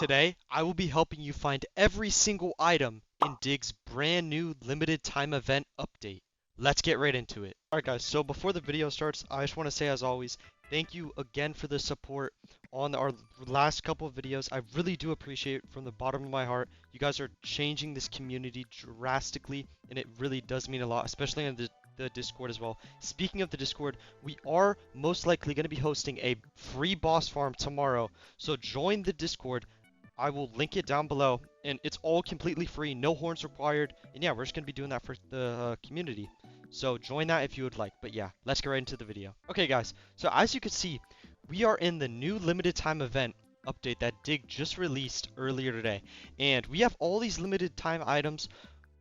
Today, I will be helping you find every single item in Dig's brand new limited time event update. Let's get right into it. Alright guys, so before the video starts, I just want to say as always, thank you again for the support on our last couple of videos. I really do appreciate it from the bottom of my heart. You guys are changing this community drastically, and it really does mean a lot, especially on the Discord as well. Speaking of the Discord, we are most likely going to be hosting a free boss farm tomorrow, so join the Discord. I will link it down below, and it's all completely free, no horns required, and yeah, we're just going to be doing that for the community. So join that if you would like, but yeah, let's get right into the video. Okay guys, so as you can see, we are in the new limited time event update that Dig just released earlier today, and we have all these limited time items,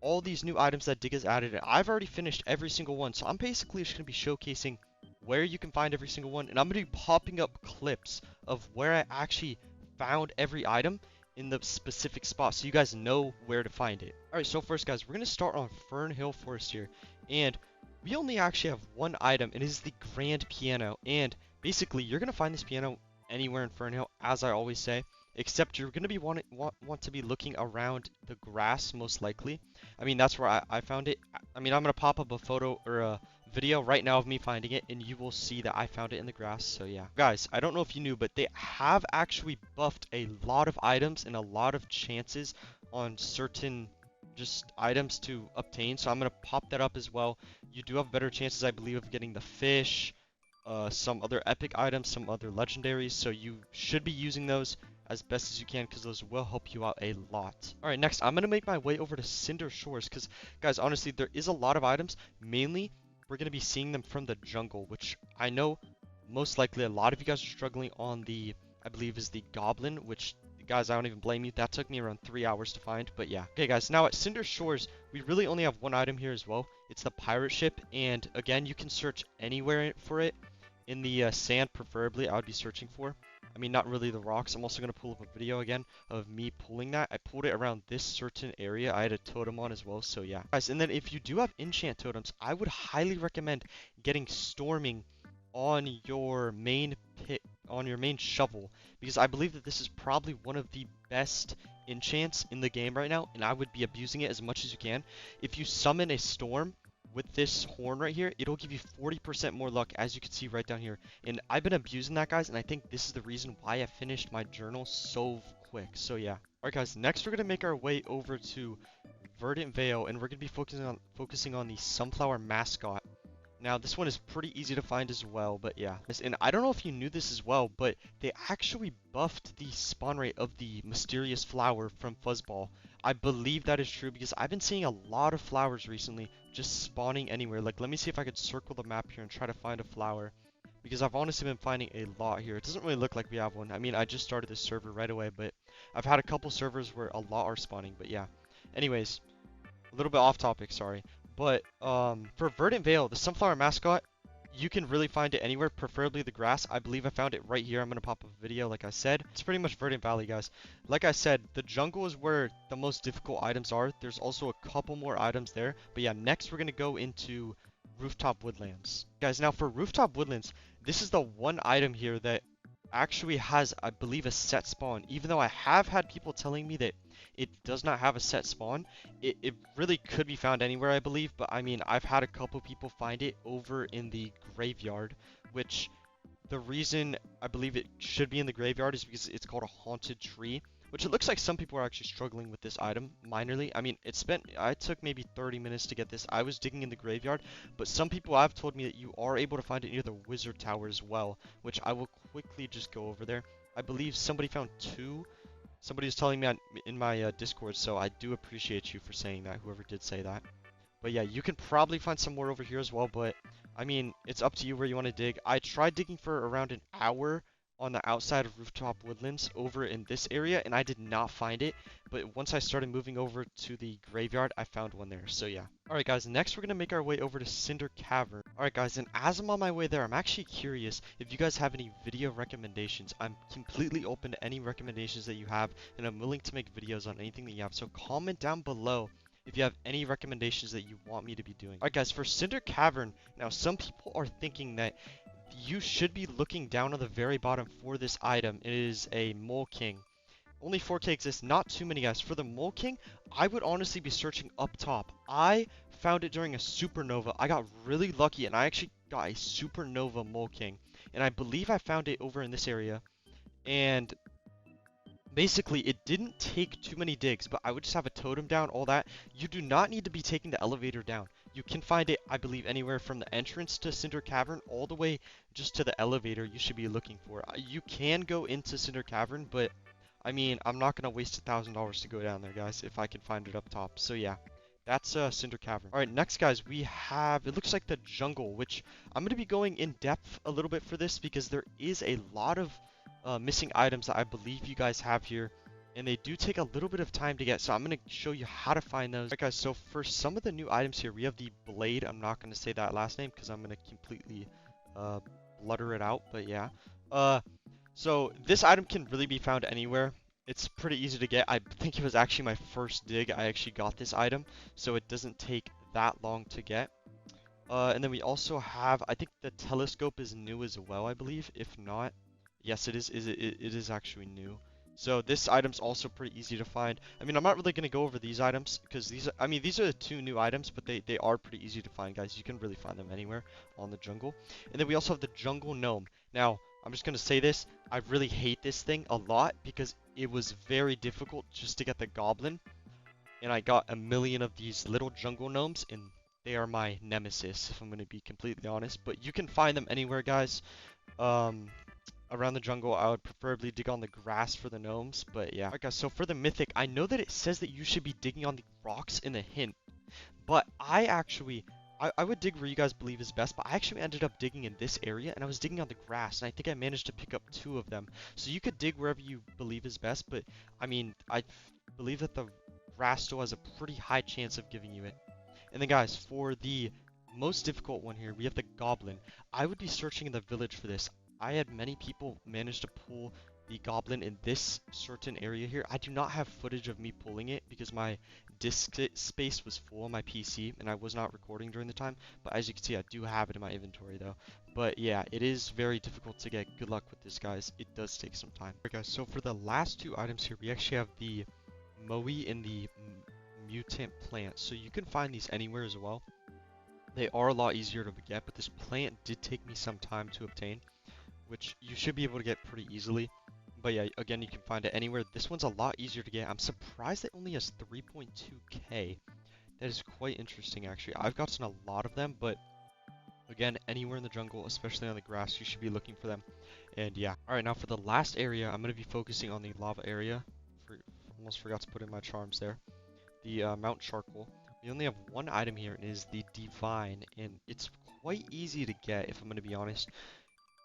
all these new items that Dig has added, and I've already finished every single one, so I'm basically just going to be showcasing where you can find every single one, and I'm going to be popping up clips of where I actually found every item in the specific spot so you guys know where to find it. Alright, so first guys, we're going to start on Fernhill Forest here, and we only actually have one item, and it is the grand piano, and basically you're going to find this piano anywhere in Fernhill, as I always say, except you're going to be want to be looking around the grass most likely. I mean, that's where I found it. I mean, I'm going to pop up a photo or a video right now of me finding it, and you will see that I found it in the grass. So yeah, guys, I don't know if you knew, but they have actually buffed a lot of items and a lot of chances on certain just items to obtain, so I'm going to pop that up as well. You do have better chances, I believe, of getting the fish, some other epic items, some other legendaries, so you should be using those as best as you can, because those will help you out a lot. Alright, next, I'm going to make my way over to Cinder Shores, because, guys, honestly, there is a lot of items. Mainly, we're going to be seeing them from the jungle, which I know most likely a lot of you guys are struggling on the, I believe, is the goblin, which, guys, I don't even blame you. That took me around 3 hours to find, but yeah. Okay, guys, now at Cinder Shores, we really only have one item here as well. It's the pirate ship, and again, you can search anywhere for it. In the sand, preferably, I would be searching for. I mean, not really the rocks. I'm also going to pull up a video again of me pulling that. I pulled it around this certain area. I had a totem on as well, so yeah. Guys, and then if you do have enchant totems, I would highly recommend getting storming on your main pit, on your main shovel, because I believe that this is probably one of the best enchants in the game right now, and I would be abusing it as much as you can. If you summon a storm with this horn right here, it'll give you 40% more luck, as you can see right down here. And I've been abusing that, guys, and I think this is the reason why I finished my journal so quick. So yeah. Alright guys, next we're going to make our way over to Verdant Vale, and we're going to be focusing on the sunflower mascot. Now, this one is pretty easy to find as well, but yeah. And I don't know if you knew this as well, but they actually buffed the spawn rate of the mysterious flower from Fuzzball. I believe that is true, because I've been seeing a lot of flowers recently just spawning anywhere. Like, let me see if I could circle the map here and try to find a flower, because I've honestly been finding a lot here. It doesn't really look like we have one. I mean, I just started this server right away, but I've had a couple servers where a lot are spawning, but yeah. Anyways, a little bit off topic, sorry. But for Verdant Vale, the sunflower mascot, you can really find it anywhere, preferably the grass. I believe I found it right here. I'm going to pop up a video, like I said. It's pretty much Verdant Valley, guys. Like I said, the jungle is where the most difficult items are. There's also a couple more items there. But yeah, next we're going to go into Rooftop Woodlands. Guys, now for Rooftop Woodlands, this is the one item here that actually has, I believe, a set spawn. Even though I have had people telling me that it does not have a set spawn, it really could be found anywhere, I believe. But I mean, I've had a couple people find it over in the graveyard, which the reason I believe it should be in the graveyard is because it's called a haunted tree, which it looks like some people are actually struggling with this item minorly. I mean, I took maybe 30 minutes to get this. I was digging in the graveyard, but some people have told me that you are able to find it near the wizard tower as well, which I will quickly just go over there. I believe somebody found 2. Somebody was telling me in my Discord, so I do appreciate you for saying that, whoever did say that. But yeah, you can probably find some more over here as well, but I mean, it's up to you where you want to dig. I tried digging for around an hour on the outside of Rooftop Woodlands over in this area, and I did not find it. But once I started moving over to the graveyard, I found one there. So yeah. Alright guys, next we're going to make our way over to Cinder Cavern. Alright guys, and as I'm on my way there, I'm actually curious if you guys have any video recommendations. I'm completely open to any recommendations that you have, and I'm willing to make videos on anything that you have. So comment down below if you have any recommendations that you want me to be doing. Alright guys, for Cinder Cavern, now some people are thinking that you should be looking down on the very bottom for this item. It is a Mole King. Only 4K exists, not too many, guys. For the Mole King, I would honestly be searching up top. I found it during a supernova. I got really lucky, and I actually got a supernova Mole King. And I believe I found it over in this area. And basically, it didn't take too many digs, but I would just have a totem down, all that. You do not need to be taking the elevator down. You can find it, I believe, anywhere from the entrance to Cinder Cavern all the way just to the elevator you should be looking for. You can go into Cinder Cavern, but I mean, I'm not going to waste $1,000 to go down there, guys, if I can find it up top. So yeah, that's Cinder Cavern. All right, next, guys, we have, it looks like the jungle, which I'm going to be going in depth a little bit for this because there is a lot of missing items that I believe you guys have here. And they do take a little bit of time to get, so I'm going to show you how to find those. All right, guys, so for some of the new items here, we have the Blade. I'm not going to say that last name because I'm going to completely blutter it out, but yeah. So this item can really be found anywhere. It's pretty easy to get. I think it was actually my first dig. I actually got this item, so it doesn't take that long to get. And then we also have, I think the telescope is new as well, I believe. If not, yes, it is. It is actually new. So this item's also pretty easy to find. I mean, I'm not really going to go over these items because these are, I mean, these are the two new items, but they are pretty easy to find, guys. You can really find them anywhere on the jungle. And then we also have the jungle gnome. Now, I'm just going to say this. I really hate this thing a lot because it was very difficult just to get the goblin. And I got a million of these little jungle gnomes, and they are my nemesis, if I'm going to be completely honest. But you can find them anywhere, guys. Around the jungle, I would preferably dig on the grass for the gnomes, but yeah. Alright, guys, so for the mythic, I know that it says that you should be digging on the rocks in the hint, but I actually, I would dig where you guys believe is best, but I actually ended up digging in this area, and I was digging on the grass, and I think I managed to pick up 2 of them. So you could dig wherever you believe is best, but I mean, I believe that the grass still has a pretty high chance of giving you it. And then, guys, for the most difficult one here, we have the goblin. I would be searching in the village for this. I had many people manage to pull the goblin in this certain area here. I do not have footage of me pulling it because my disk space was full on my PC and I was not recording during the time. But as you can see, I do have it in my inventory though. But yeah, it is very difficult to get. Good luck with this, guys. It does take some time. Alright, guys, so for the last 2 items here, we actually have the Moe and the mutant plant. So you can find these anywhere as well. They are a lot easier to get, but this plant did take me some time to obtain, which you should be able to get pretty easily. But yeah, again, you can find it anywhere. This one's a lot easier to get. I'm surprised it only has 3.2k. That is quite interesting, actually. I've gotten a lot of them, but again, anywhere in the jungle, especially on the grass, you should be looking for them. And yeah. Alright, now for the last area, I'm going to be focusing on the lava area. Almost forgot to put in my charms there. The Mount Charcoal. We only have 1 item here, and it is the Divine, and it's quite easy to get, if I'm going to be honest.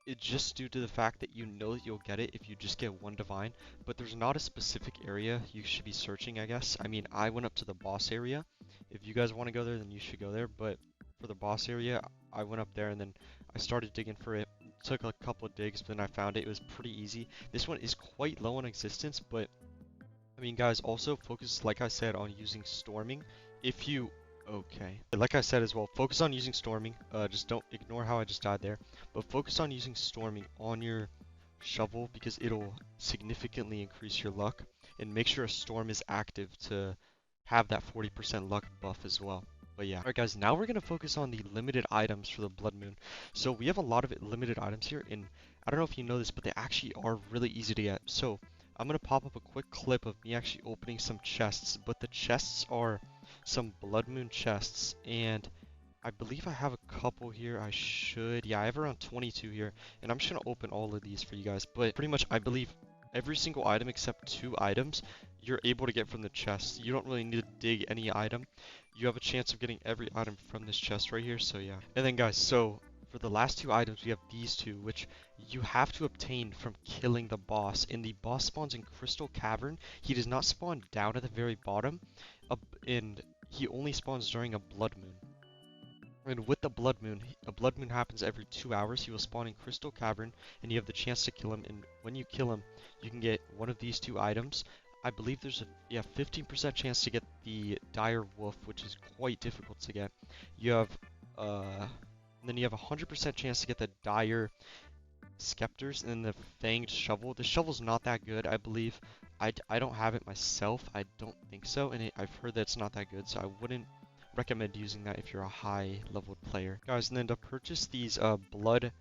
It's just due to the fact that you know that you'll get it if you just get 1 divine, but there's not a specific area you should be searching, I guess. I mean, I went up to the boss area. If you guys want to go there, then you should go there, but for the boss area, I went up there and then I started digging for it. It took a couple of digs, but then I found it. It was pretty easy. This one is quite low on existence, but I mean, guys, also focus, like I said, on using storming. If you Okay. Like I said as well, focus on using storming. Just don't ignore how I just died there. But focus on using storming on your shovel because it'll significantly increase your luck. And make sure a storm is active to have that 40% luck buff as well. But yeah. Alright guys, now we're going to focus on the limited items for the Blood Moon. So we have a lot of limited items here. And I don't know if you know this, but they actually are really easy to get. So I'm going to pop up a quick clip of me actually opening some chests. But the chests are some Blood Moon chests, and I believe I have a couple here. Yeah, I have around 22 here, and I'm just gonna open all of these for you guys. But pretty much, I believe every single item except 2 items you're able to get from the chest. You don't really need to dig any item. You have a chance of getting every item from this chest right here. So yeah. And then guys, so for the last 2 items, we have these 2, which you have to obtain from killing the boss. And the boss spawns in Crystal Cavern. He does not spawn down at the very bottom, and he only spawns during a blood moon. And with the blood moon, a blood moon happens every 2 hours. He will spawn in Crystal Cavern, and you have the chance to kill him. And when you kill him, you can get one of these 2 items. I believe there's a 15% chance to get the Dire Wolf, which is quite difficult to get. You have and then you have a 100% chance to get the Dire Scepters and then the Fanged Shovel. The shovel's not that good, I believe, I don't have it myself. I don't think so, and I've heard that it's not that good, so I wouldn't recommend using that if you're a high leveled player. Guys, and then to purchase these blood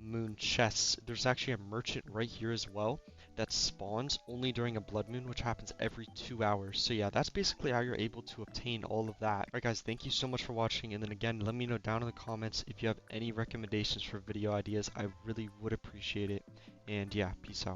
moon chests, there's actually a merchant right here as well that spawns only during a blood moon, which happens every 2 hours. So yeah, that's basically how you're able to obtain all of that. Alright guys, thank you so much for watching, and then again, let me know down in the comments if you have any recommendations for video ideas. I really would appreciate it. And yeah, peace out.